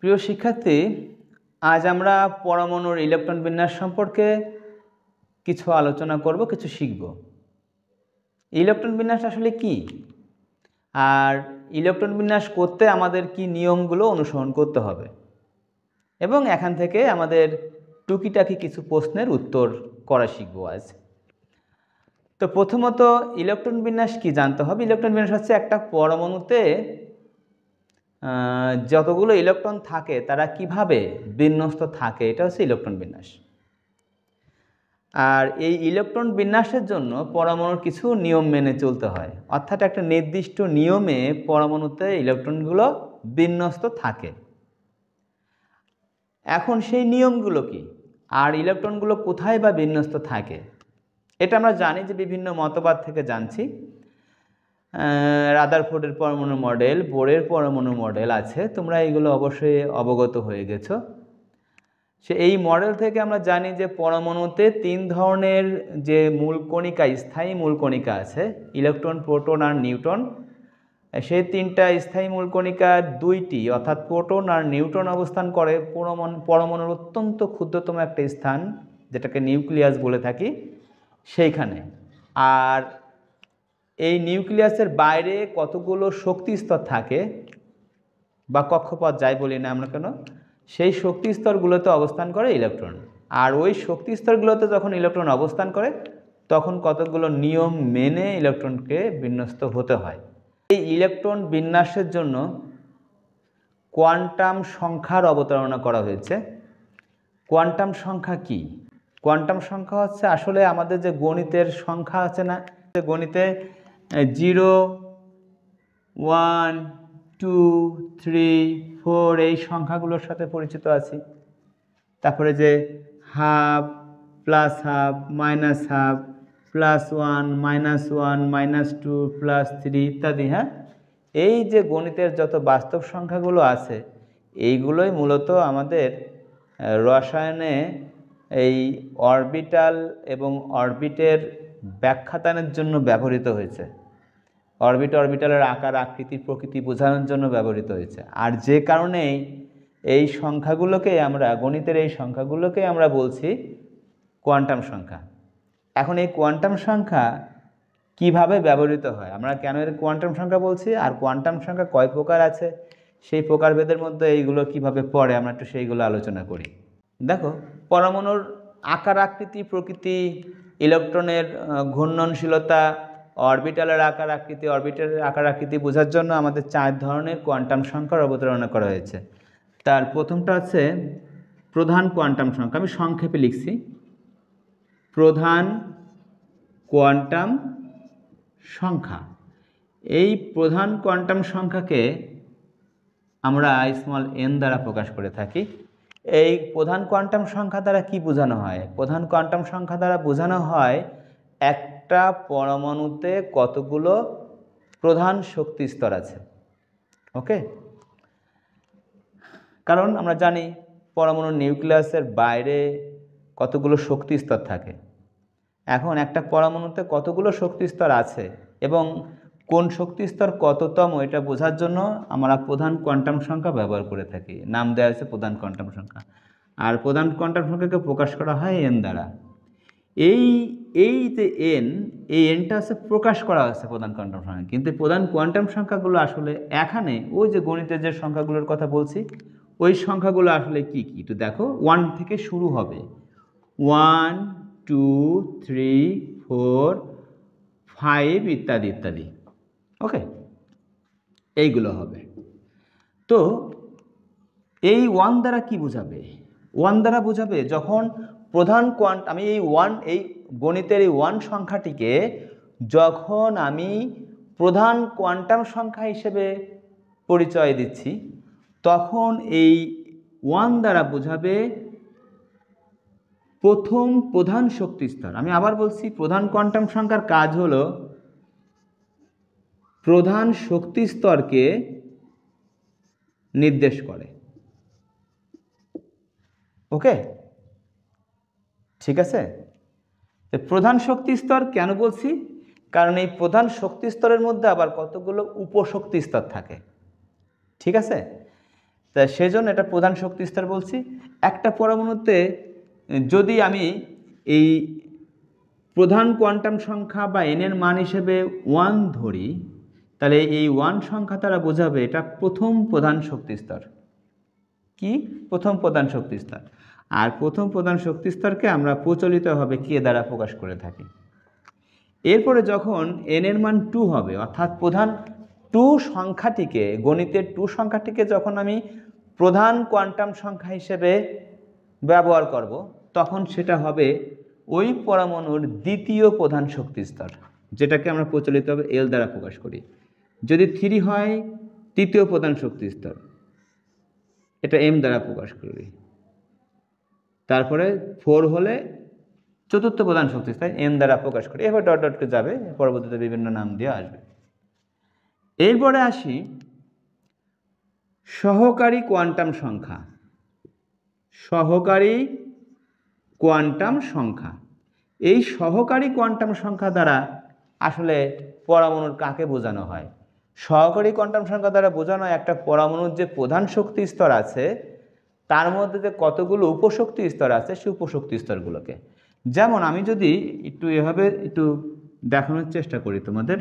প্রিয় শিক্ষার্থী, আজ আমরা পরমাণুর ইলেকট্রন বিন্যাস সম্পর্কে কিছু আলোচনা করব, কিছু শিখব। ইলেকট্রন বিন্যাস আসলে কি, আর ইলেকট্রন বিন্যাস করতে আমাদের কি নিয়মগুলো অনুসরণ করতে হবে, এবং এখান থেকে আমাদের টুকিটাকি কিছু প্রশ্নের উত্তর করা শিখব আজ। তো প্রথমত ইলেকট্রন বিন্যাস কি জানতে হবে। ইলেকট্রন বিন্যাস হচ্ছে একটা পরমাণুতে যতগুলো ইলেকট্রন থাকে তারা কিভাবে বিন্যস্ত থাকে, এটা হচ্ছে ইলেকট্রন বিন্যাস। আর এই ইলেকট্রন বিন্যাসের জন্য পরমাণুর কিছু নিয়ম মেনে চলতে হয়, অর্থাৎ একটা নির্দিষ্ট নিয়মে পরমাণুতে ইলেকট্রনগুলো বিন্যস্ত থাকে। এখন সেই নিয়মগুলো কি, আর ইলেকট্রনগুলো কোথায় বা বিন্যস্ত থাকে, এটা আমরা জানি যে বিভিন্ন মতবাদ থেকে জানছি। রাদারফোর্ডের পরমাণু মডেল, বোরের পরমাণু মডেল আছে, তোমরা এইগুলো অবশ্যই অবগত হয়ে গেছো। এই মডেল থেকে আমরা জানি যে পরমাণুতে তিন ধরনের যে মূল কণিকা, স্থায়ী মূল কণিকা আছে, ইলেকট্রন, প্রোটন আর নিউট্রন। সেই তিনটা স্থায়ী মূল কণিকা দুইটি, অর্থাৎ প্রোটন আর নিউট্রন অবস্থান করে পরমাণুর অত্যন্ত ক্ষুদ্রতম একটা স্থান, যেটাকে নিউক্লিয়াস বলে থাকি, সেইখানে। আর এই নিউক্লিয়াসের বাইরে কতগুলো শক্তি স্তর থাকে, বা কক্ষপথ যাই বলি না আমরা কেন, সেই শক্তি স্তরগুলোতে অবস্থান করে ইলেকট্রন। আর ওই শক্তি স্তরগুলোতে যখন ইলেকট্রন অবস্থান করে তখন কতগুলো নিয়ম মেনে ইলেকট্রনকে বিন্যস্ত হতে হয়। এই ইলেকট্রন বিন্যাসের জন্য কোয়ান্টাম সংখ্যার অবতারণা করা হয়েছে। কোয়ান্টাম সংখ্যা কি? কোয়ান্টাম সংখ্যা হচ্ছে আসলে আমাদের যে গণিতের সংখ্যা আছে না, গণিতে 0, 1, 2, 3, 4 এই সংখ্যাগুলোর সাথে পরিচিত আছি। তারপরে যে half, plus half, minus half, +1, -1, -2, +3 ইত্যাদি। হ্যাঁ, এই যে গণিতের যত বাস্তব সংখ্যাগুলো আছে এইগুলোই মূলত আমাদের রসায়নে এই অরবিটাল এবং অরবিটের ব্যাখ্যাদানের জন্য ব্যবহৃত হয়েছে। অরবিটালের আকার, আকৃতি, প্রকৃতি বোঝানোর জন্য ব্যবহৃত হয়েছে। আর যে কারণেই এই সংখ্যাগুলোকে আমরা, গণিতের এই সংখ্যাগুলোকে আমরা বলছি কোয়ান্টাম সংখ্যা। এখন এই কোয়ান্টাম সংখ্যা কিভাবে ব্যবহৃত হয়, আমরা কেন এর কোয়ান্টাম সংখ্যা বলছি, আর কোয়ান্টাম সংখ্যা কয় প্রকার আছে, সেই প্রকারভেদের মধ্যে এইগুলো কিভাবে পড়ে, আমরা একটু সেইগুলো আলোচনা করি। দেখো, পরমাণুর আকার, আকৃতি, প্রকৃতি, ইলেকট্রনের ঘূর্ণনশীলতা, অরবিটালের আকার আকৃতি, অরবিটালের আকার আকৃতি বোঝার জন্য আমাদের 4 ধরনের কোয়ান্টাম সংখ্যার অবতারণা করা হয়েছে। তার প্রথমটা আছে প্রধান কোয়ান্টাম সংখ্যা। আমি সংক্ষেপে লিখছি, প্রধান কোয়ান্টাম সংখ্যা। এই প্রধান কোয়ান্টাম সংখ্যাকে আমরা n দ্বারা প্রকাশ করে থাকি। এই প্রধান কোয়ান্টাম সংখ্যা দ্বারা কি বোঝানো হয়? প্রধান কোয়ান্টাম সংখ্যা দ্বারা বোঝানো হয় একটা পরমাণুতে কতগুলো প্রধান শক্তি স্তর আছে। ওকে, কারণ আমরা জানি পরমাণুর নিউক্লিয়াসের বাইরে কতগুলো শক্তি স্তর থাকে। এখন একটা পরমাণুতে কতগুলো শক্তি স্তর আছে এবং কোন শক্তি স্তর কততম, এটা বোঝার জন্য আমরা প্রধান কোয়ান্টাম সংখ্যা ব্যবহার করে থাকি। নাম দেওয়া হয়েছে প্রধান কোয়ান্টাম সংখ্যা। আর প্রধান কোয়ান্টাম সংখ্যাকে প্রকাশ করা হয় n দ্বারা। এই যে nটা আছে প্রকাশ করা হচ্ছে প্রধান কোয়ান্টাম সংখ্যা, কিন্তু প্রধান কোয়ান্টাম সংখ্যাগুলো আসলে এখানে ওই যে গণিতের যে সংখ্যাগুলোর কথা বলছি ওই সংখ্যাগুলো আসলে কি কি একটু দেখো। 1 থেকে শুরু হবে, 1, 2, 3, 4, 5 ইত্যাদি ইত্যাদি। ওকে, এইগুলো হবে। তো এই 1 দ্বারা কি বোঝাবে? 1 দ্বারা বোঝাবে যখন প্রধান আমি এই গণিতের এই 1 সংখ্যাটিকে যখন আমি প্রধান কোয়ান্টাম সংখ্যা হিসেবে পরিচয় দিচ্ছি, তখন এই 1 দ্বারা বোঝাবে প্রথম প্রধান শক্তি স্তর। আমি আবার বলছি, প্রধান কোয়ান্টাম সংখ্যার কাজ হলো প্রধান শক্তি স্তরকে নির্দেশ করে। ওকে, ঠিক আছে। প্রধান শক্তি স্তর কেন বলছি? কারণ এই প্রধান শক্তি স্তরের মধ্যে আবার কতগুলো উপশক্তি স্তর থাকে। ঠিক আছে, তা সেজন্য এটা প্রধান শক্তি স্তর বলছি। একটা পরমাণুতে যদি আমি এই প্রধান কোয়ান্টাম সংখ্যা বা এন এর মান হিসেবে 1 ধরি, তাহলে এই 1 সংখ্যা দ্বারা বোঝাবে এটা প্রথম প্রধান শক্তি স্তর। কি? প্রথম প্রধান শক্তি স্তর। আর প্রথম প্রধান শক্তি স্তরকে আমরা প্রচলিতভাবে কে দ্বারা প্রকাশ করে থাকি। এরপরে যখন এন এর মান 2 হবে, অর্থাৎ প্রধান 2 সংখ্যাটিকে, গণিতের 2 সংখ্যাটিকে যখন আমি প্রধান কোয়ান্টাম সংখ্যা হিসেবে ব্যবহার করব, তখন সেটা হবে ওই পরমাণুর দ্বিতীয় প্রধান শক্তি স্তর, যেটাকে আমরা প্রচলিতভাবে এল দ্বারা প্রকাশ করি। যদি 3 হয় তৃতীয় প্রধান শক্তি স্তর, এটা এম দ্বারা প্রকাশ করি। তারপরে 4 হলে চতুর্থ প্রধান শক্তি স্তর, এম দ্বারা প্রকাশ করি। এবার ডট ডট করে যাবে, পরবর্তীতে বিভিন্ন নাম দিয়ে আসবে। এরপরে আসি সহকারী কোয়ান্টাম সংখ্যা। সহকারী কোয়ান্টাম সংখ্যা, এই সহকারী কোয়ান্টাম সংখ্যা দ্বারা আসলে পরমাণুর কাকে বোঝানো হয়? সহকারী কোয়ান্টাম সংখ্যা দ্বারা বোঝানো হয় একটা পরমাণুর যে প্রধান শক্তি স্তর আছে তার মধ্যে যে কতগুলো উপশক্তি স্তর আছে সেই উপশক্তি স্তরগুলোকে। যেমন আমি যদি একটু এভাবে একটু দেখানোর চেষ্টা করি তোমাদের,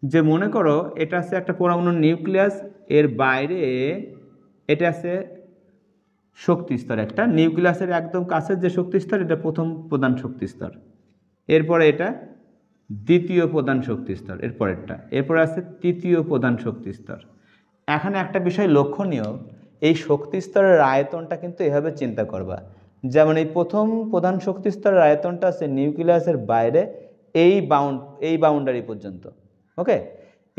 যে মনে করো এটা আছে একটা পরমাণুর নিউক্লিয়াস, এর বাইরে এটা আছে শক্তি স্তর, একটা নিউক্লিয়াসের একদম কাছের যে শক্তি স্তর এটা প্রথম প্রধান শক্তি স্তর, এরপরে এটা দ্বিতীয় প্রধান শক্তি স্তর, এরপরে আছে তৃতীয় প্রধান শক্তি স্তর। এখানে একটা বিষয় লক্ষণীয়, এই শক্তি স্তরের আয়তনটা কিন্তু এভাবে চিন্তা করবা, যেমন এই প্রথম প্রধান শক্তি স্তরের আয়তনটা আছে নিউক্লিয়াসের বাইরে এই বাউন্ডারি পর্যন্ত, ওকে।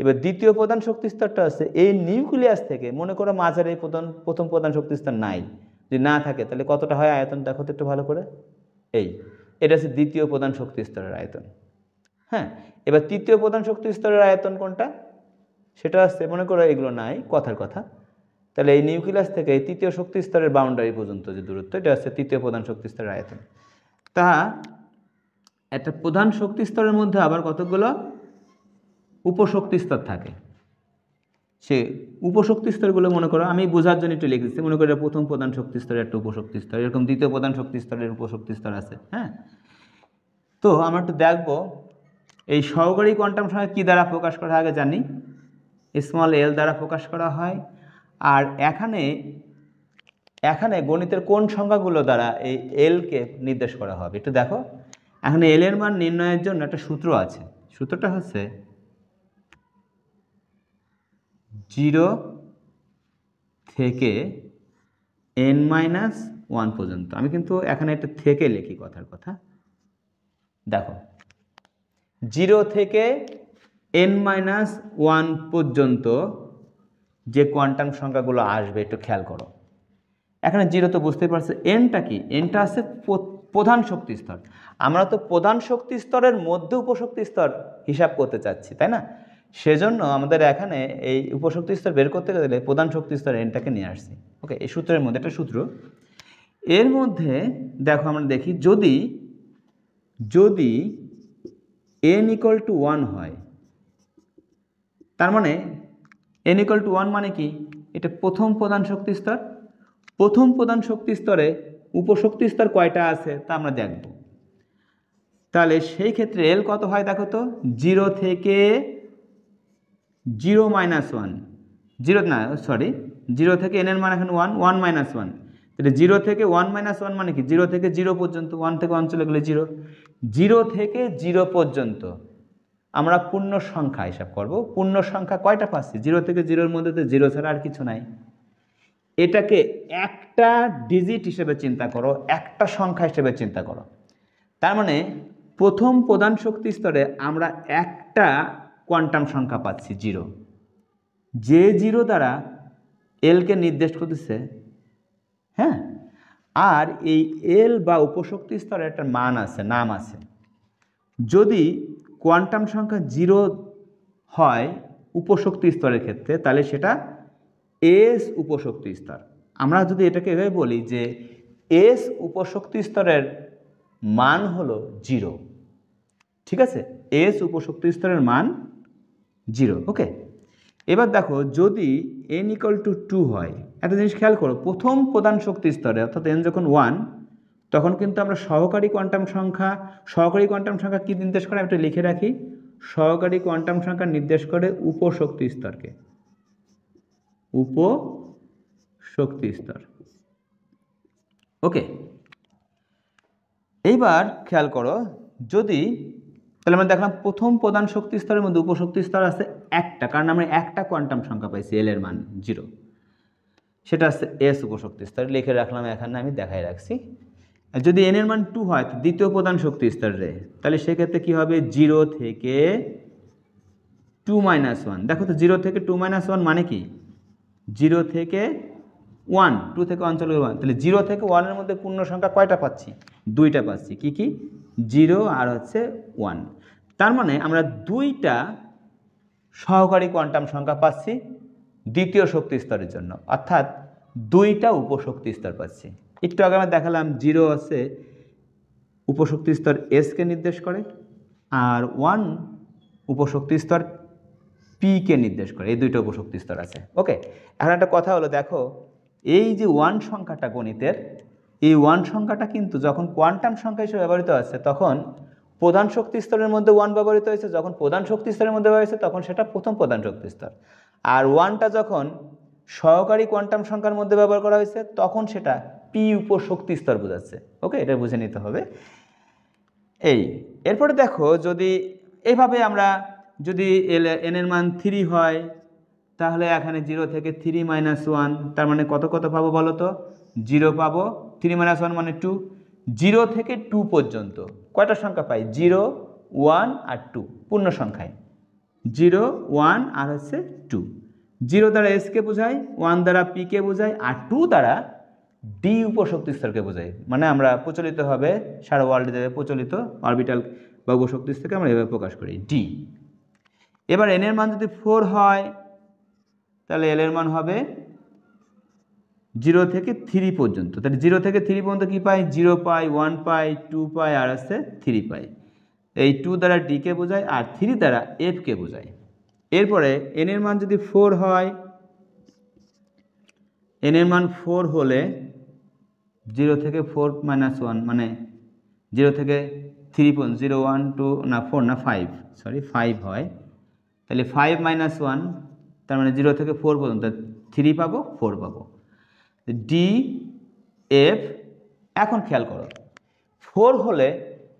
এবার দ্বিতীয় প্রধান শক্তি স্তরটা আছে এই নিউক্লিয়াস থেকে, মনে করো মাঝারি প্রথম প্রধান শক্তি স্তর নাই, যদি না থাকে তাহলে কতটা হয় আয়তন দেখো তো একটু ভালো করে। এটা হচ্ছে দ্বিতীয় প্রধান শক্তি স্তরের আয়তন। হ্যাঁ, এবার তৃতীয় প্রধান শক্তি স্তরের আয়তন কোনটা? সেটা আসছে, মনে করো এগুলো নাই, কথার কথা, তাহলে এই নিউক্লিয়াস থেকে এই তৃতীয় শক্তি স্তরের বাউন্ডারি পর্যন্ত যে দূরত্ব, এটা হচ্ছে তৃতীয় প্রধান শক্তি স্তরের আয়তন। তা একটা প্রধান শক্তি স্তরের মধ্যে আবার কতগুলো উপশক্তি স্তর থাকে, সে উপশক্তি স্তরগুলো মনে করো আমি বোঝার জন্য একটু লিখেছি, মনে করো প্রথম প্রধান শক্তি স্তরের একটা উপশক্তি স্তর, এরকম দ্বিতীয় প্রধান শক্তি স্তরের উপশক্তি স্তর আছে। হ্যাঁ, তো আমরা একটু দেখবো এই সহকারী কোয়ান্টাম সংখ্যা কী দ্বারা প্রকাশ করা হয়। আগে জানি স্মল এল দ্বারা প্রকাশ করা হয়। আর এখানে গণিতের কোন সংখ্যাগুলো দ্বারা এই এলকে নির্দেশ করা হবে একটু দেখো। এখানে এল এর মান নির্ণয়ের জন্য একটা সূত্র আছে, সূত্রটা হচ্ছে 0 থেকে n-1 পর্যন্ত। আমি কিন্তু এখানে একটা থেকে লিখি, কথার কথা দেখো, 0 থেকে n-1 পর্যন্ত যে কোয়ান্টাম সংখ্যাগুলো আসবে একটু খেয়াল করো। এখানে 0 তো বুঝতে পারছো, এনটা কি? এনটা আছে প্রধান শক্তি স্তর। আমরা তো প্রধান শক্তি স্তরের মধ্যে উপশক্তি স্তর হিসাব করতে চাচ্ছি, তাই না? সেজন্য আমাদের এখানে এই উপশক্তি স্তর বের করতে গেলে প্রধান শক্তি স্তর এনটাকে নিয়ে আসছি। ওকে, এই সূত্রের মধ্যে একটা সূত্র, এর মধ্যে দেখো আমরা দেখি যদি n = 1 হয়, তার মানে n = 1 মানে কি? এটা প্রথম প্রধান শক্তি স্তর। প্রথম প্রধান শক্তি স্তরে উপশক্তি স্তর কয়টা আছে তা আমরা দেখব। তাহলে সেই ক্ষেত্রে এল কত হয় দেখো তো, 0 থেকে 0-1, 0 থেকে n এর মান এখন 1 তাহলে 0 থেকে 1-1 মানে কি? 0 থেকে 0 পর্যন্ত, 1 থেকে 1 চলে গেলে 0, 0 থেকে 0 পর্যন্ত আমরা পূর্ণ সংখ্যা হিসাব করব। পূর্ণ সংখ্যা কয়টা পাচ্ছি? 0 থেকে 0-এর মধ্যে তো 0 ছাড়া আর কিছু নাই। এটাকে একটা ডিজিট হিসেবে চিন্তা করো, একটা সংখ্যা হিসেবে চিন্তা করো। তার মানে প্রথম প্রধান শক্তি স্তরে আমরা একটা কোয়ান্টাম সংখ্যা পাচ্ছি 0, যে 0 দ্বারা এলকে নির্দেশ করতেছে। হ্যাঁ, আর এই এল বা উপশক্তি স্তরের একটা মান আছে, নাম আছে। যদি কোয়ান্টাম সংখ্যা 0 হয় উপশক্তি স্তরের ক্ষেত্রে, তাহলে সেটা এস উপশক্তি স্তর। আমরা যদি এটাকে এভাবে বলি যে এস উপশক্তি স্তরের মান হলো 0, ঠিক আছে? এস উপশক্তি স্তরের মান 0, ওকে। এবার দেখো যদি n = 2 হয়, একটা জিনিস খেয়াল করো, প্রথম প্রধান শক্তি স্তরে অর্থাৎ n যখন 1, তখন কিন্তু আমরা সহকারী কোয়ান্টাম সংখ্যা কি নির্দেশ করে আমি একটু লিখে রাখি। সহকারী কোয়ান্টাম সংখ্যা নির্দেশ করে উপশক্তি স্তরকে, উপশক্তি স্তর। ওকে, এইবার খেয়াল করো, যদি তাহলে আমরা দেখলাম প্রথম প্রধান শক্তি স্তরের মধ্যে উপশক্তি স্তর আছে একটা, কারণ আমরা একটা কোয়ান্টাম সংখ্যা পাইছি এল এর মান 0, সেটা আছে এস উপশক্তি স্তর, লিখে রাখলাম এখানে, আমি দেখাই রাখছি। যদি এন এর মান 2 হয় দ্বিতীয় প্রধান শক্তি স্তরে, তাহলে সেক্ষেত্রে কি হবে, 0 থেকে 2 - 1। দেখো তো 0 থেকে 2 - 1 মানে কি, 0 থেকে 1, 2 থেকে 1 চলে 1, তাহলে 0 থেকে 1 এর মধ্যে পূর্ণ সংখ্যা কয়টা পাচ্ছি, 2টা পাচ্ছি। কি কি, 0 আর হচ্ছে 1। তার মানে আমরা 2টা সহকারী কোয়ান্টাম সংখ্যা পাচ্ছি দ্বিতীয় শক্তি স্তরের জন্য, অর্থাৎ 2টা উপশক্তি স্তর পাচ্ছি। একটু আগে আমরা দেখালাম 0 আছে উপশক্তি স্তর এসকে নির্দেশ করে, আর 1 উপশক্তি স্তর পিকে নির্দেশ করে, এই 2টা উপশক্তি স্তর আছে। ওকে, এখন একটা কথা হলো, দেখো এই যে 1 সংখ্যাটা গণিতের, এই 1 সংখ্যাটা কিন্তু যখন কোয়ান্টাম সংখ্যা হিসেবে ব্যবহৃত আছে তখন প্রধান শক্তি স্তরের মধ্যে 1 ব্যবহৃত হয়েছে, যখন প্রধান শক্তি স্তরের মধ্যে ব্যবহৃত হয়েছে তখন সেটা প্রথম প্রধান শক্তি স্তর, আর 1টা যখন সহকারী কোয়ান্টাম সংখ্যার মধ্যে ব্যবহার করা হয়েছে তখন সেটা পি উপশক্তি স্তর বোঝাচ্ছে। ওকে, এটা বুঝে নিতে হবে। এরপরে দেখো, যদি এইভাবে আমরা যদি এন এর মান 3 হয়, তাহলে এখানে 0 থেকে 3 - 1, তার মানে কত কত পাবো বলো তো, 0 পাবো, 3 - 1 মানে 2, 0 থেকে 2 পর্যন্ত কয়টা সংখ্যা পাই, 0, 1 আর 2 পূর্ণ সংখ্যায়, 0, 1 আর হচ্ছে 2। 0 দ্বারা এসকে বোঝায়, 1 দ্বারা পিকে বোঝায়, আর 2 দ্বারা ডি উপশক্তি স্তরকে বোঝায়। মানে আমরা প্রচলিত হবে সারা ওয়ার্ল্ডে প্রচলিত অরবিটাল বা উপশক্তি স্তরকে আমরা এভাবে প্রকাশ করি, ডি। এবার এন এর মান যদি 4 হয় তাহলে এল এর মান হবে 0 থেকে 3 পর্যন্ত, তাহলে 0 থেকে 3 পর্যন্ত কি পাই, 0 পাই, 1 পাই, 2 পাই আর আছে 3 পাই। এই 2 দ্বারা ডিকে বোঝায় আর 3 দ্বারা এফকে বোঝায়। এরপরে এন এর মান যদি 4 হয়, এন এর মান 4 হলে 0 থেকে 4 - 1 মানে 0 থেকে 3 পর্যন্ত, 0, 1, 2 না 4 না 5, সরি 5 হয়, তাহলে 5 - 1 তার মানে 0 থেকে 4 পর্যন্ত 3 পাবো, 4 পাবো, ডি এফ। এখন খেয়াল করো, 4 হলে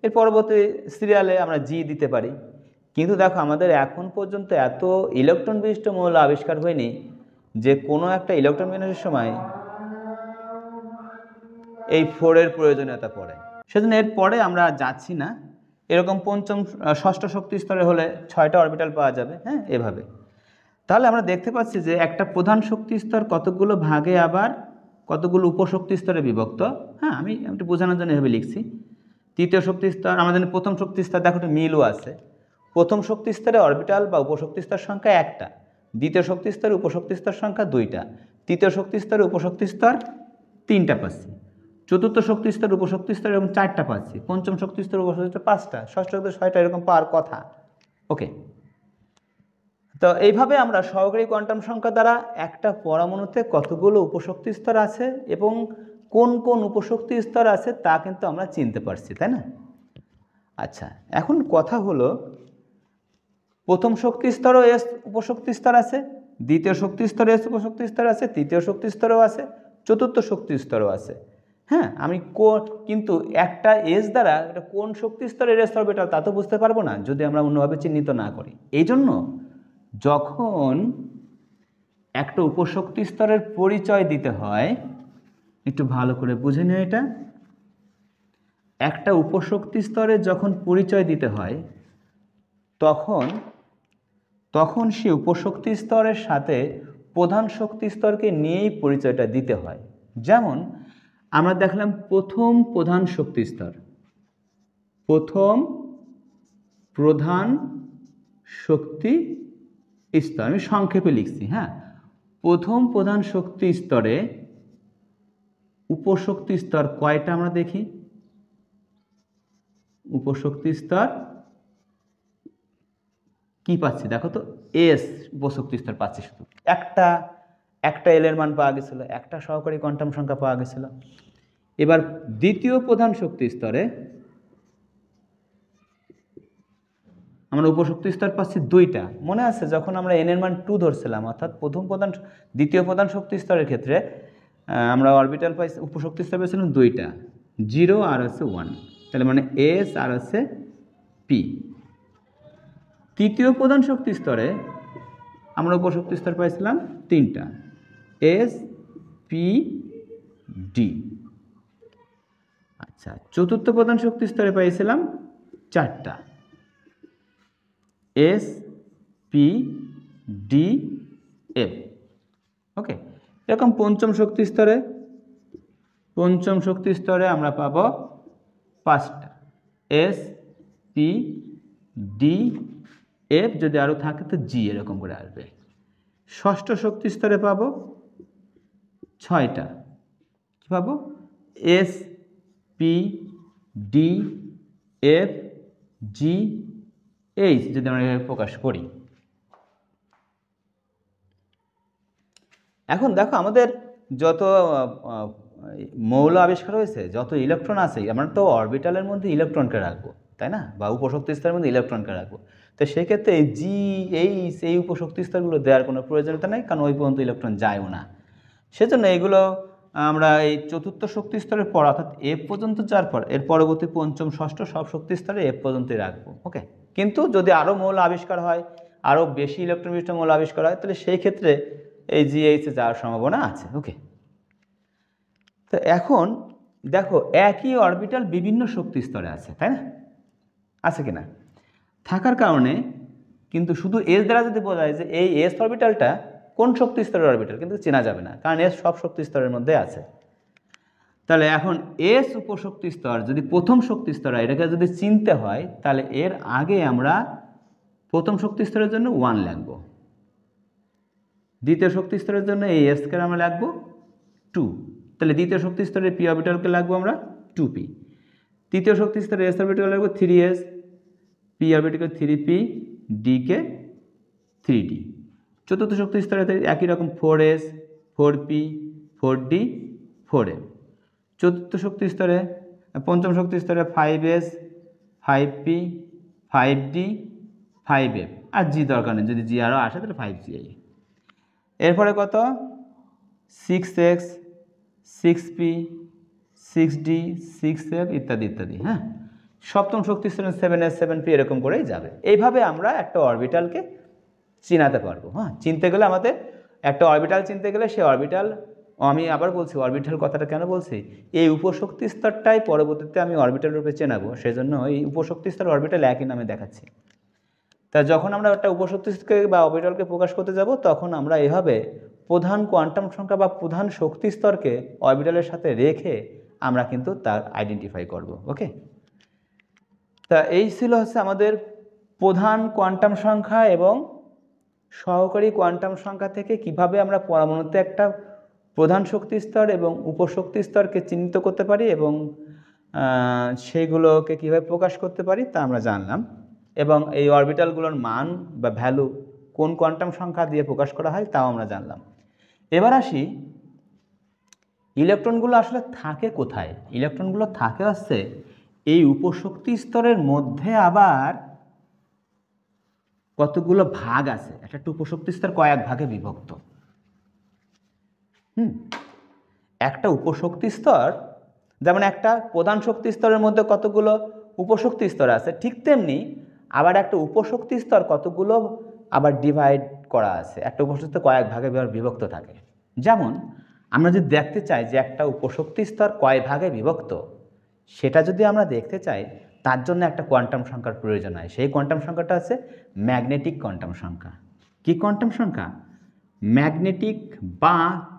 এর পরবর্তী সিরিয়ালে আমরা জি দিতে পারি, কিন্তু দেখো আমাদের এখন পর্যন্ত এত ইলেকট্রন বিশিষ্ট মৌল আবিষ্কার হয়নি যে কোনো একটা ইলেকট্রন বিন্যাসের সময় এই 4 এর প্রয়োজনীয়তা পড়ে। সেজন্য এর পরে আমরা যাচ্ছি না, এরকম পঞ্চম ষষ্ঠ শক্তি স্তরে হলে 6টা অরবিটাল পাওয়া যাবে। হ্যাঁ, এভাবে তাহলে আমরা দেখতে পাচ্ছি যে একটা প্রধান শক্তি স্তর কতগুলো ভাগে আবার কতগুলো উপশক্তি স্তরে বিভক্ত। হ্যাঁ, আমি একটু বোঝানোর জন্য এভাবে লিখছি। তৃতীয় শক্তি স্তর আমাদের প্রথম শক্তি স্তর, দেখো একটু মিলও আছে, প্রথম শক্তি স্তরে অরবিটাল বা উপশক্তি স্তর সংখ্যা 1টা, দ্বিতীয় শক্তি স্তরে উপশক্তি স্তর সংখ্যা 2টা, তৃতীয় শক্তি স্তরে উপশক্তি স্তর 3টা পাচ্ছি, চতুর্থ শক্তি স্তর উপশক্তি স্তর এরকম 4টা পাচ্ছি, পঞ্চম শক্তি স্তর উপশক্তি স্তর 5টা, ষষ্ঠ শক্তি 6টা, এরকম পাওয়ার কথা। ওকে, তো এইভাবে আমরা সহকারী কোয়ান্টাম সংখ্যা দ্বারা একটা পরমাণুতে কতগুলো উপশক্তি স্তর আছে এবং কোন কোন উপশক্তি স্তর আছে তা কিন্তু আমরা চিনতে পারছি, তাই না? আচ্ছা, এখন কথা হলো, প্রথম শক্তি স্তরও এস উপশক্তি স্তর আছে, দ্বিতীয় শক্তি স্তরে এস উপশক্তি স্তর আছে, তৃতীয় শক্তি স্তরও আছে, চতুর্থ শক্তি স্তরও আছে। হ্যাঁ, আমি কিন্তু একটা এস দ্বারা এটা কোন শক্তি স্তরের এস অরবিটাল তা তো বুঝতে পারবো না যদি আমরা অন্যভাবে চিহ্নিত না করি। এই জন্য যখন একটা উপশক্তি স্তরের পরিচয় দিতে হয়, একটু ভালো করে বুঝে নিও এটা, একটা উপশক্তি স্তরে যখন পরিচয় দিতে হয় তখন সে উপশক্তি স্তরের সাথে প্রধান শক্তি স্তরকে নিয়েই পরিচয়টা দিতে হয়। যেমন আমরা দেখলাম প্রথম প্রধান শক্তি স্তর, প্রথম প্রধান শক্তি স্তর, আমি সংক্ষেপে লিখছি। হ্যাঁ, প্রথম প্রধান শক্তি স্তরে উপশক্তি স্তর কয়টা আমরা দেখি, উপশক্তি স্তর কি পাচ্ছি দেখো তো, এস উপশক্তি স্তর পাচ্ছি শুধু একটা এল এর মান পাওয়া গেছিল, একটা সহকারী কোয়ান্টাম সংখ্যা পাওয়া গেছিল। এবার দ্বিতীয় প্রধান শক্তি স্তরে আমরা উপশক্তি স্তর পাচ্ছি 2টা। মনে আছে যখন আমরা এন এর মান 2 ধরছিলাম, অর্থাৎ দ্বিতীয় প্রধান শক্তি স্তরের ক্ষেত্রে আমরা অরবিটাল পাইছি, উপশক্তি স্তর পেয়েছিলাম 2টা, 0 আর হচ্ছে 1, তাহলে মানে এস আর হচ্ছে পি। তৃতীয় প্রধান শক্তি স্তরে আমরা উপশক্তি স্তর পাইছিলাম 3টা, এস পি ডি। আচ্ছা, চতুর্থ প্রধান শক্তি স্তরে পাইছিলাম 4টা, এস পি ডি এফ। ওকে, এরকম পঞ্চম শক্তি স্তরে আমরা পাবো 5টা, এস পি ডি এফ, যদি আরও থাকে তো জি, এরকম করে আসবে। ষষ্ঠ শক্তি স্তরে পাবো 6টা, কি পাবো, S P D F G H, যদি আমরা এভাবে প্রকাশ করি। এখন দেখো আমাদের যত মৌল আবিষ্কার হয়েছে, যত ইলেকট্রন আছে, আমরা তো অরবিটালের মধ্যে ইলেকট্রনকে রাখবো, তাই না, বা উপশক্তি স্তরের মধ্যে ইলেকট্রনকে রাখবো। তো সেক্ষেত্রে জি এইচ এই উপশক্তি স্তরগুলো দেওয়ার কোনো প্রয়োজনীয়তা নেই, কারণ ওই পর্যন্ত ইলেকট্রন যায়ও না। সেজন্য এগুলো আমরা এই চতুর্থ শক্তি স্তরের পর, অর্থাৎ এফ পর্যন্ত যাওয়ার পর এর পরবর্তী পঞ্চম ষষ্ঠ সব শক্তি স্তরে এফ পর্যন্তই রাখবো। ওকে, কিন্তু যদি আরও মৌল আবিষ্কার হয়, আরও বেশি ইলেকট্রন বিশিষ্ট মৌল আবিষ্কার হয়, তাহলে সেই ক্ষেত্রে এই জিএইচে যাওয়ার সম্ভাবনা আছে। ওকে, তো এখন দেখো একই অরবিটাল বিভিন্ন শক্তি স্তরে আছে, তাই না, আছে কিনা, থাকার কারণে কিন্তু শুধু এস দ্বারা যদি বোঝায় যে এই এস অরবিটালটা কোন শক্তি স্তরের অরবিটাল, কিন্তু চেনা যাবে না, কারণ এস সব শক্তি স্তরের মধ্যে আছে। তাহলে এখন এস উপশক্তি স্তর যদি প্রথম শক্তি স্তর হয়, এটাকে যদি চিনতে হয়, তাহলে এর আগে আমরা প্রথম শক্তি স্তরের জন্য 1 লিখব, দ্বিতীয় শক্তি স্তরের জন্য এই এসকে আমরা লিখব 2, তাহলে দ্বিতীয় শক্তি স্তরের পি অরবিটালকে লিখব আমরা 2p, তৃতীয় শক্তি স্তরের এস অরবিটাল লিখব 3s, P orbital 3p, decay 3d। চতুর্থ শক্তি স্তরে একই রকম 4s, 4p, 4d, 4f। চতুর্থ শক্তি স্তরে পঞ্চম শক্তি স্তরে 5s, 5p, 5d, 5f, আর জি দরকার নেই, যদি জি আরও আসে তাহলে 5g। এরপরে কত 6x, 6p, 6d, 6f ইত্যাদি ইত্যাদি। হ্যাঁ, সপ্তম শক্তি স্তরে 7s, 7p, এরকম করেই যাবে। এইভাবে আমরা একটা অরবিটালকে চিনাতে পারবো। হ্যাঁ, চিনতে গেলে আমাদের একটা অরবিটাল চিনতে গেলে সেই অরবিটাল, আমি আবার বলছি অরবিটাল কথাটা কেন বলছি, এই উপশক্তি স্তরটাই পরবর্তীতে আমি অরবিটাল রূপে চেনাবো, সেজন্য এই উপশক্তি স্তর অরবিটাল একই নামে দেখাচ্ছি। তা যখন আমরা একটা উপশক্তি স্তরকে বা অরবিটালকে প্রকাশ করতে যাব, তখন আমরা এভাবে প্রধান কোয়ান্টাম সংখ্যা বা প্রধান শক্তি স্তরকে অরবিটালের সাথে রেখে আমরা কিন্তু তার আইডেন্টিফাই করব। ওকে, তা এই ছিল হচ্ছে আমাদের প্রধান কোয়ান্টাম সংখ্যা এবং সহকারী কোয়ান্টাম সংখ্যা থেকে কিভাবে আমরা পরমাণুতে একটা প্রধান শক্তি স্তর এবং উপশক্তি স্তরকে চিহ্নিত করতে পারি এবং সেইগুলোকে কীভাবে প্রকাশ করতে পারি তা আমরা জানলাম। এবং এই অরবিটালগুলোর মান বা ভ্যালু কোন কোয়ান্টাম সংখ্যা দিয়ে প্রকাশ করা হয় তাও আমরা জানলাম। এবার আসি ইলেকট্রনগুলো আসলে থাকে কোথায়। ইলেকট্রনগুলো থাকে হচ্ছে এই উপশক্তি স্তরের মধ্যে আবার কতগুলো ভাগ আছে, একটা উপশক্তি স্তর কয়েক ভাগে বিভক্ত। একটা উপশক্তি স্তর যেমন একটা প্রধান শক্তি স্তরের মধ্যে কতগুলো উপশক্তি স্তর আছে, ঠিক তেমনি আবার একটা উপশক্তি স্তর কতগুলো আবার ডিভাইড করা আছে, একটা উপশক্তি স্তর কয়েক ভাগে বিভক্ত থাকে। যেমন আমরা যদি দেখতে চাই যে একটা উপশক্তি স্তর কয় ভাগে বিভক্ত, সেটা যদি আমরা দেখতে চাই, তার জন্য একটা কোয়ান্টাম সংখ্যার প্রয়োজন হয়। সেই কোয়ান্টাম সংখ্যাটা আছে ম্যাগনেটিক কোয়ান্টাম সংখ্যা। কি কোয়ান্টাম সংখ্যা? ম্যাগনেটিক বা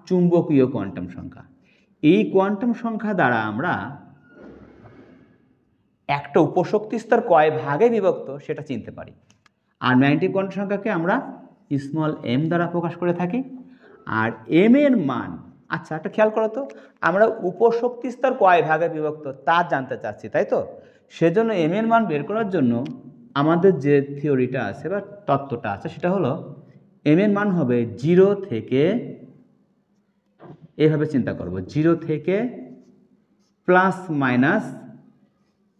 চুম্বকীয় কোয়ান্টাম সংখ্যা। এই কোয়ান্টাম সংখ্যা দ্বারা আমরা একটা উপশক্তি স্তর কয় ভাগে বিভক্ত সেটা চিনতে পারি। আর ম্যাগনেটিক কোয়ান্টাম সংখ্যাকে আমরা স্মল এম দ্বারা প্রকাশ করে থাকি। আর এম এর মান, আচ্ছা একটা খেয়াল করো তো, আমরা উপশক্তি স্তর কয় ভাগে বিভক্ত তা জানতে চাচ্ছি, তাই তো? সেজন্য এম এর মান বের করার জন্য আমাদের যে থিওরিটা আছে বা তত্ত্বটা আছে সেটা হলো এম এর মান হবে 0 থেকে, এভাবে চিন্তা করব, 0 থেকে প্লাস মাইনাস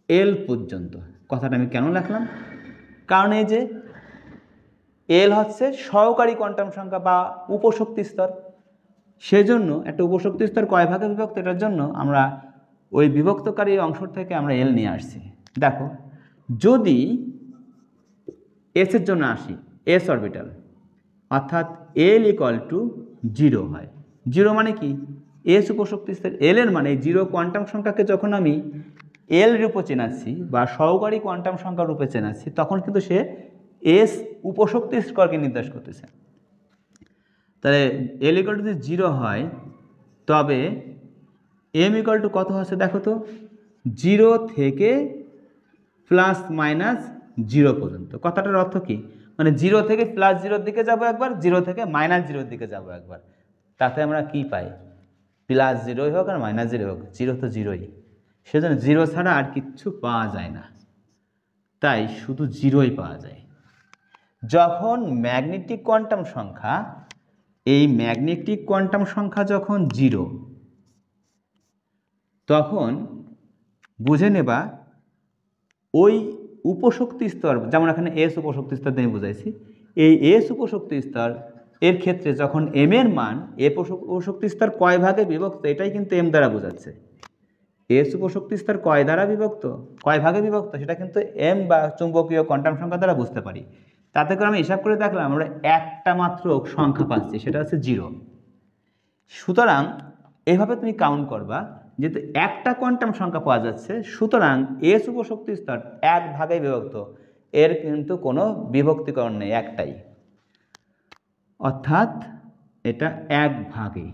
এল পর্যন্ত। কথাটা আমি কেন লিখলাম? কারণ এই যে এল হচ্ছে সহকারী কোয়ান্টাম সংখ্যা বা উপশক্তি স্তর, সেজন্য একটা উপশক্তি স্তর কয় ভাগে বিভক্ত, এটার জন্য আমরা ওই বিভক্তকারী অংশ থেকে আমরা এল নিয়ে আসছি। দেখো, যদি এস এর জন্য আসি, এস অরবিটাল, অর্থাৎ এল ইকুয়াল টু 0 হয়। 0 মানে কি? এস উপশক্তি স্তর। এল এর মানে 0 কোয়ান্টাম সংখ্যাকে যখন আমি এল রূপে চেনাচ্ছি বা সহকারী কোয়ান্টাম সংখ্যা রূপে চেনাচ্ছি, তখন কিন্তু সে এস উপশক্তি স্তরকে নির্দেশ করতেছে। তাহলে এল ইকুয়াল টু যদি 0 হয়, তবে এম ইকুয়াল টু কত হচ্ছে দেখো তো, 0 থেকে প্লাস মাইনাস 0 পর্যন্ত। কথাটার অর্থ কি? মানে 0 থেকে প্লাস 0-র দিকে যাব একবার, 0 থেকে মাইনাস 0-র দিকে যাব একবার। তাতে আমরা কি পাই? প্লাস 0 হোক আর মাইনাস 0 হোক, 0 তো 0ই। সেজন্য 0 ছাড়া আর কিচ্ছু পাওয়া যায় না, তাই শুধু 0ই পাওয়া যায়। যখন ম্যাগনেটিক কোয়ান্টাম সংখ্যা, এই ম্যাগনেটিক কোয়ান্টাম সংখ্যা যখন 0, তখন বুঝে নেবা ওই উপশক্তি স্তর, যেমন এখানে এস উপশক্তি স্তর দিয়ে বুঝাইছি, এই এস উপশক্তি স্তর এর ক্ষেত্রে যখন এম এর মান এ উপশক্তি স্তর কয় ভাগে বিভক্ত, এটাই কিন্তু এম দ্বারা বোঝাচ্ছে। এস উপশক্তি স্তর কয় দ্বারা বিভক্ত, কয় ভাগে বিভক্ত, সেটা কিন্তু এম বা চুম্বকীয় কোয়ান্টাম সংখ্যা দ্বারা বুঝতে পারি। তাতে করে আমি হিসাব করে দেখলাম আমরা একটা মাত্র সংখ্যা পাচ্ছি, সেটা হচ্ছে 0। সুতরাং এভাবে তুমি কাউন্ট করবা, যেহেতু একটা কোয়ান্টাম সংখ্যা পাওয়া যাচ্ছে, সুতরাং এস উপশক্তি স্তর এক ভাগে বিভক্ত, এর কিন্তু কোনো বিভক্তিকরণ নেই, একটাই, অর্থাৎ এটা এক ভাগে,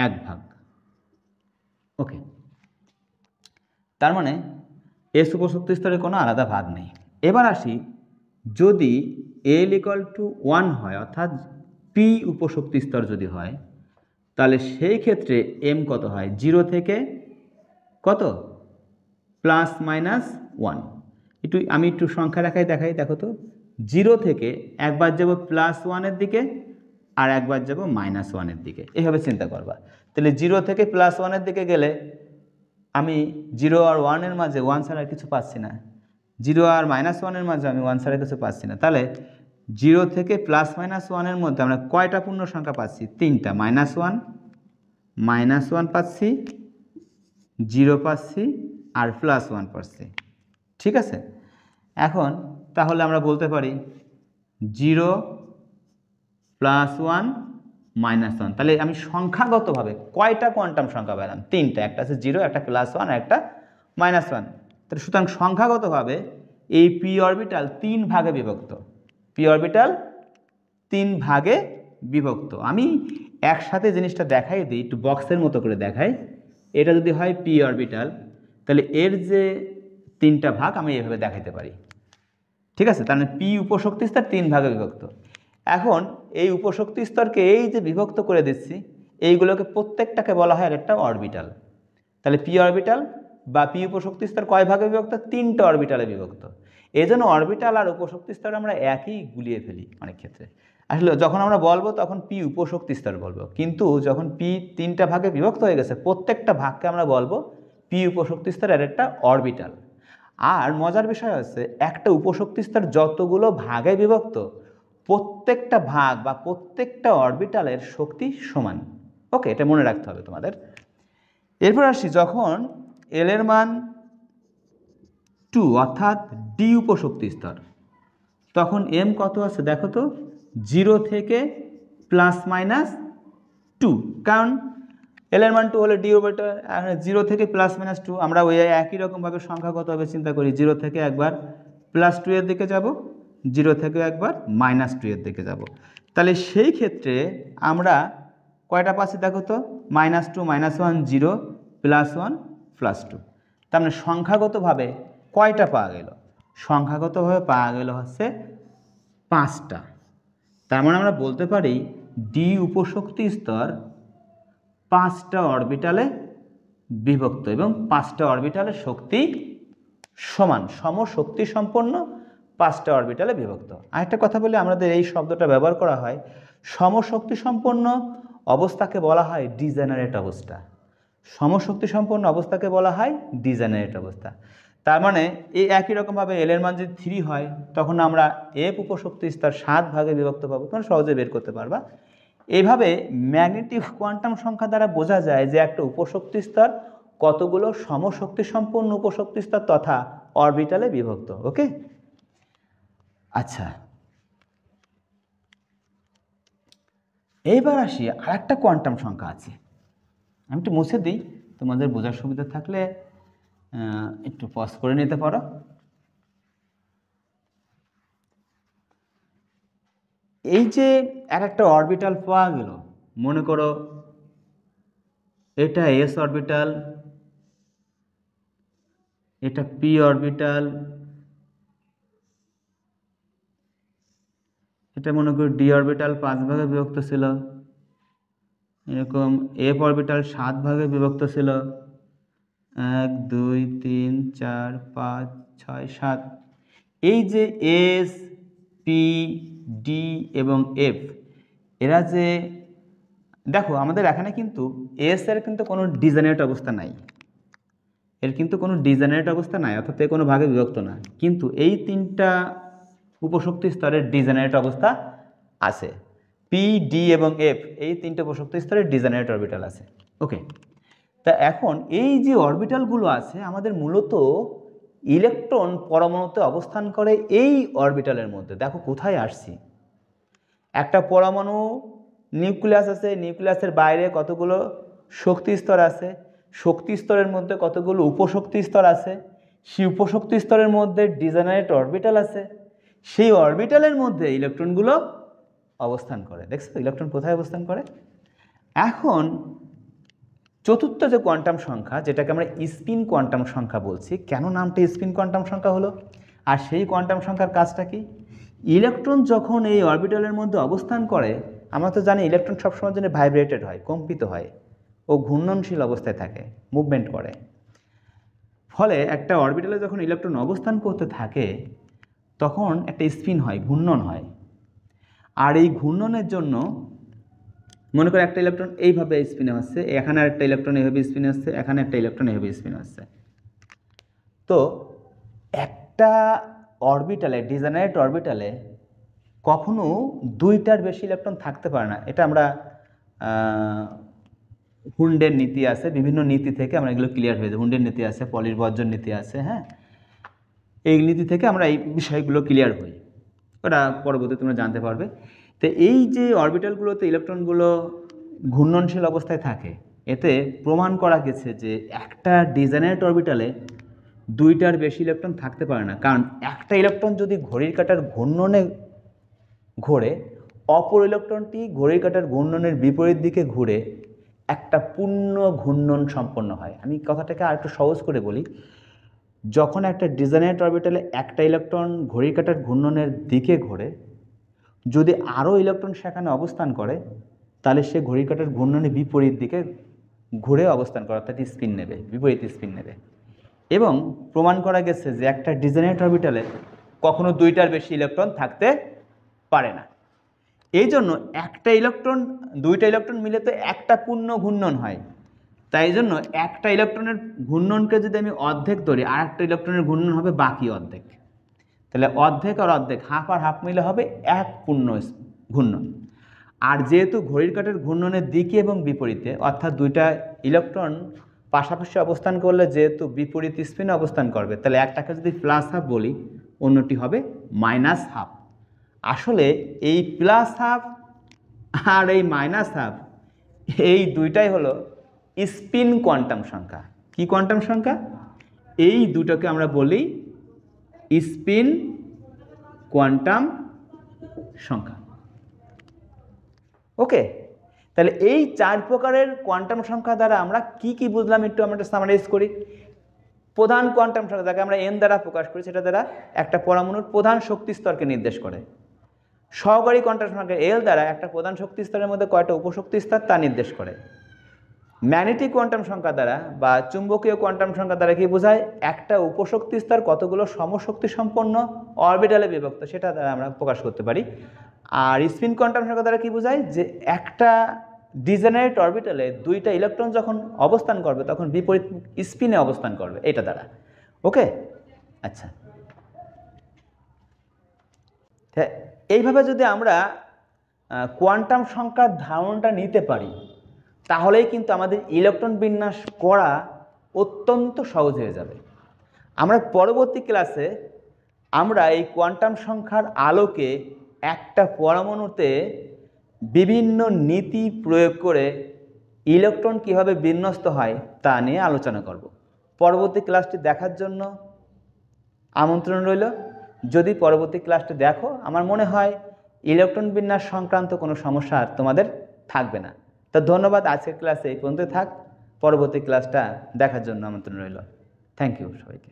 এক ভাগ। ওকে, তার মানে এস উপশক্তি স্তরের কোনো আলাদা ভাগ নেই। এবার আসি, যদি এল ইকুয়াল টু 1 হয়, অর্থাৎ পি উপশক্তি স্তর যদি হয়, তাহলে সেই ক্ষেত্রে এম কত হয়? 0 থেকে কত? Plus minus 1। আমি একটু সংখ্যা রেখায় দেখাই, দেখো তো, 0 থেকে একবার যাব প্লাস 1-এর দিকে আর একবার যাব মাইনাস 1-এর দিকে, এভাবে চিন্তা করবা। তাহলে 0 থেকে প্লাস 1-এর দিকে গেলে আমি 0 আর 1-এর মাঝে 1 ছাড়া কিছু পাচ্ছি না, 0 আর মাইনাস 1-এর মাঝে আমি 1 ছাড়া কিছু পাচ্ছি না। তাহলে 0 থেকে প্লাস মাইনাস 1-এর মধ্যে আমরা কয়টা পূর্ণ সংখ্যা পাচ্ছি? 3টা। মাইনাস 1 পাচ্ছি, 0 পাচ্ছি আর প্লাস 1 পাচ্ছি। ঠিক আছে, এখন তাহলে আমরা বলতে পারি 0 প্লাস 1 মাইনাস 1। তাহলে আমি সংখ্যাগতভাবে কয়টা কোয়ান্টাম সংখ্যা পেলাম? 3টা। একটা আছে 0, একটা প্লাস 1 আর একটা মাইনাস 1। তাহলে সুতরাং সংখ্যাগতভাবে এই পি অরবিটাল 3 ভাগে বিভক্ত। পি অরবিটাল 3 ভাগে বিভক্ত। আমি একসাথে জিনিসটা দেখাই দিই, একটু বক্সের মতো করে দেখাই। এটা যদি হয় পি অরবিটাল, তাহলে এর যে 3টা ভাগ আমি এভাবে দেখাইতে পারি। ঠিক আছে, তার মানে পি উপশক্তি স্তর 3 ভাগে বিভক্ত। এখন এই উপশক্তি স্তরকে এই যে বিভক্ত করে দিচ্ছি, এইগুলোকে প্রত্যেকটাকে বলা হয় একটা অরবিটাল। তাহলে পি অরবিটাল বা পি উপশক্তি স্তর কয় ভাগে বিভক্ত? 3টা অরবিটালে বিভক্ত। এই জন্য অরবিটাল আর উপশক্তি স্তর আমরা একই গুলিয়ে ফেলি অনেক ক্ষেত্রে। আসলে যখন আমরা বলবো তখন পি উপশক্তি স্তর বলবো, কিন্তু যখন পি 3টা ভাগে বিভক্ত হয়ে গেছে, প্রত্যেকটা ভাগকে আমরা বলবো পি উপশক্তি স্তরের একটা অরবিটাল। আর মজার বিষয় হচ্ছে, একটা উপশক্তি স্তর যতগুলো ভাগে বিভক্ত, প্রত্যেকটা ভাগ বা প্রত্যেকটা অরবিটালের শক্তি সমান। ওকে, এটা মনে রাখতে হবে তোমাদের। এরপর আসি, যখন এল এর মান 2 অর্থাৎ ডি উপশক্তি স্তর, তখন এম কত আছে দেখো তো, 0 থেকে প্লাস মাইনাস 2। কারণ এল এর মান 2 হলে ডি অরবিটাল, 0 থেকে প্লাস মাইনাস 2। আমরা ওই একই রকমভাবে সংখ্যাগতভাবে চিন্তা করি, 0 থেকে একবার প্লাস 2 এর দিকে যাব, 0 থেকে একবার মাইনাস 2 এর দিকে যাব। তাহলে সেই ক্ষেত্রে আমরা কয়টা পাচ্ছি দেখো তো, -2 -1 0 +1 +2। তার মানে সংখ্যাগতভাবে কয়টা পাওয়া গেল? সংখ্যাগতভাবে পাওয়া গেল হচ্ছে 5টা। তার মানে আমরা বলতে পারি ডি উপশক্তি স্তর 5টা অরবিটালে বিভক্ত এবং 5টা অরবিটালের শক্তি সমান, সমশক্তি সম্পন্ন 5টা অরবিটালে বিভক্ত। আরেকটা কথা বলি, আমাদের এই শব্দটা ব্যবহার করা হয়, সমশক্তি সম্পন্ন অবস্থাকে বলা হয় ডিজেনারেট অবস্থা। সমশক্তি সম্পন্ন অবস্থাকে বলা হয় ডিজেনারেট অবস্থা। তার মানে এই একই রকমভাবে এল এর মান যদি 3 হয় তখন আমরা এফ উপশক্তি স্তর 7 ভাগে বিভক্ত পাবো, তোমরা সহজে বের করতে পারবা। এইভাবে ম্যাগনেটিক কোয়ান্টাম সংখ্যা দ্বারা বোঝা যায় যে একটা উপশক্তি স্তর কতগুলো সমশক্তি সম্পন্ন উপশক্তি স্তর তথা অরবিটালে বিভক্ত। ওকে, আচ্ছা, এইবার আসি আরেকটা কোয়ান্টাম সংখ্যা আছে, আমি একটু মুছে দিই, তোমাদের বোঝার সুবিধা থাকলে একটু পজ করে নিতে পারো। এই যে একটা অরবিটাল পাওয়া গেল, মনে করো এটা এস অরবিটাল, এটা পি অরবিটাল, এটা মনে করি ডি অরবিটাল 5 ভাগে বিভক্ত ছিল, এরকম এফ অরবিটাল 7 ভাগে বিভক্ত ছিল, 1 2 3 4 5 6 7। এই যে এস, পি, ডি এবং এফ, এরা যে দেখো আমাদের এখানে কিন্তু এস এর কিন্তু কোনো ডিজেনারেট অবস্থা নাই, এর কিন্তু কোনো ডিজেনারেট অবস্থা নাই, অর্থাৎ এ কোনো ভাগে বিভক্ত না, কিন্তু এই 3টা উপশক্তি স্তরের ডিজেনারেট অবস্থা আছে। পি, ডি এবং এফ এই 3টে উপশক্তি স্তরের ডিজেনারেট অরবিটাল আছে। ওকে, তা এখন এই যে অরবিটালগুলো আছে আমাদের মূলত ইলেকট্রন পরমাণুতে অবস্থান করে এই অরবিটালের মধ্যে। দেখো কোথায় আসছি, একটা পরমাণু নিউক্লিয়াস আছে, নিউক্লিয়াসের বাইরে কতগুলো শক্তি স্তর আছে, শক্তি স্তরের মধ্যে কতগুলো উপশক্তি স্তর আছে, সেই উপশক্তি স্তরের মধ্যে ডিজেনারেট অরবিটাল আছে, সেই অরবিটালের মধ্যে ইলেকট্রনগুলো অবস্থান করে। দেখছো ইলেকট্রন কোথায় অবস্থান করে। এখন চতুর্থ যে কোয়ান্টাম সংখ্যা, যেটাকে আমরা স্পিন কোয়ান্টাম সংখ্যা বলছি, কেন নামটা স্পিন কোয়ান্টাম সংখ্যা হলো, আর সেই কোয়ান্টাম সংখ্যার কাজটা কি? ইলেকট্রন যখন এই অরবিটালের মধ্যে অবস্থান করে, আমরা তো জানি ইলেকট্রন সবসময়ের জন্য ভাইব্রেটেড হয়, কম্পিত হয়, ও ঘূর্ণনশীল অবস্থায় থাকে, মুভমেন্ট করে। ফলে একটা অরবিটালে যখন ইলেকট্রন অবস্থান করতে থাকে তখন একটা স্পিন হয়, ঘূর্ণন হয়। আর এই ঘূর্ণনের জন্য মনে করে একটা ইলেকট্রন এইভাবে স্পিনে হচ্ছে, এখানে একটা ইলেকট্রন এইভাবে স্পিনে হচ্ছে, এখানে একটা ইলেকট্রন এইভাবে স্পিনে হচ্ছে। তো একটা অরবিটালে, ডিজেনারেট অরবিটালে কখনো 2টার বেশি ইলেকট্রন থাকতে পারে না। এটা আমরা হুন্ডের নীতি আছে, বিভিন্ন নীতি থেকে আমরা এগুলো ক্লিয়ার হয়ে যায়। হুন্ডের নীতি আছে, পলির বর্জন নীতি আছে, হ্যাঁ, এই নীতি থেকে আমরা এই বিষয়গুলো ক্লিয়ার হই, ওটা পরবর্তীতে তোমরা জানতে পারবে। তো এই যে অরবিটালগুলোতে ইলেকট্রনগুলো ঘূর্ণনশীল অবস্থায় থাকে, এতে প্রমাণ করা গেছে যে একটা ডিজেনারেট অরবিটালে 2টার বেশি ইলেকট্রন থাকতে পারে না। কারণ একটা ইলেকট্রন যদি ঘড়ির কাঁটার ঘূর্ণনে ঘোরে, অপর ইলেকট্রনটি ঘড়ির কাঁটার ঘূর্ণনের বিপরীত দিকে ঘুরে একটা পূর্ণ ঘূর্ণন সম্পন্ন হয়। আমি কথাটাকে আর একটু সহজ করে বলি, যখন একটা ডিজেনারেট অরবিটালে একটা ইলেকট্রন ঘড়ির কাঁটার ঘূর্ণনের দিকে ঘোরে, যদি আরও ইলেকট্রন সেখানে অবস্থান করে তাহলে সে ঘড়ির কাঁটার ঘূর্ণনের বিপরীত দিকে ঘুরে অবস্থান করে, অর্থাৎ স্পিন নেবে, বিপরীত স্পিন নেবে। এবং প্রমাণ করা গেছে যে একটা ডিজেনারেট অরবিটালে কখনো 2টার বেশি ইলেকট্রন থাকতে পারে না। এই জন্য একটা ইলেকট্রন, 2টা ইলেকট্রন মিলে তো একটা পূর্ণ ঘূর্ণন হয়, তাই জন্য একটা ইলেকট্রনের ঘূর্ণনকে যদি আমি অর্ধেক ধরি, আর একটা ইলেকট্রনের ঘূর্ণন হবে বাকি অর্ধেক, তাহলে অর্ধেক আর অর্ধেক, হাফ আর হাফ মিলে হবে এক পূর্ণ ঘূর্ণন। আর যেহেতু ঘড়ির কাঁটার ঘূর্ণনের দিকে এবং বিপরীতে, অর্থাৎ 2টা ইলেকট্রন পাশাপাশি অবস্থান করলে যেহেতু বিপরীত স্পিনে অবস্থান করবে, তাহলে একটাকে যদি প্লাস হাফ বলি, অন্যটি হবে মাইনাস হাফ। আসলে এই প্লাস হাফ আর এই মাইনাস হাফ, এই 2টাই হলো স্পিন কোয়ান্টাম সংখ্যা। কি কোয়ান্টাম সংখ্যা? এই দুটোকে আমরা বলি স্পিন কোয়ান্টাম সংখ্যা। ওকে, তাহলে এই 4 প্রকারের কোয়ান্টাম সংখ্যা দ্বারা আমরা কি কি বুঝলাম একটু আমরা সামারাইজ করি। প্রধান কোয়ান্টাম সংখ্যা, যাকে আমরা এন দ্বারা প্রকাশ করি, সেটা দ্বারা একটা পরমাণুর প্রধান শক্তি স্তরকে নির্দেশ করে। সহকারী কোয়ান্টাম সংখ্যা এল দ্বারা একটা প্রধান শক্তি স্তরের মধ্যে কয়টা উপশক্তি স্তর তা নির্দেশ করে। ম্যাগনেটিক কোয়ান্টাম সংখ্যা দ্বারা বা চুম্বকীয় কোয়ান্টাম সংখ্যা দ্বারা কি বোঝায়, একটা উপশক্তি স্তর কতগুলো সমশক্তি সম্পন্ন অরবিটালে বিভক্ত, সেটা দ্বারা আমরা প্রকাশ করতে পারি। আর স্পিন কোয়ান্টাম সংখ্যা দ্বারা কি বোঝায়, যে একটা ডিজেনারেট অরবিটালে দুইটা ইলেকট্রন যখন অবস্থান করবে তখন বিপরীত স্পিনে অবস্থান করবে, এটা দ্বারা। ওকে, আচ্ছা, এইভাবে যদি আমরা কোয়ান্টাম সংখ্যার ধারণাটা নিতে পারি তাহলেই কিন্তু আমাদের ইলেকট্রন বিন্যাস করা অত্যন্ত সহজ হয়ে যাবে। আমরা পরবর্তী ক্লাসে আমরা এই কোয়ান্টাম সংখ্যার আলোকে একটা পরমাণুতে বিভিন্ন নীতি প্রয়োগ করে ইলেকট্রন কিভাবে বিন্যস্ত হয় তা নিয়ে আলোচনা করব। পরবর্তী ক্লাসটি দেখার জন্য আমন্ত্রণ রইল। যদি পরবর্তী ক্লাসটি দেখো, আমার মনে হয় ইলেকট্রন বিন্যাস সংক্রান্ত কোনো সমস্যা আর তোমাদের থাকবে না। তো ধন্যবাদ, আজকের ক্লাসে এই পর্যন্ত থাক। পরবর্তী ক্লাসটা দেখার জন্য আমন্ত্রণ রইল। থ্যাংক ইউ সবাইকে।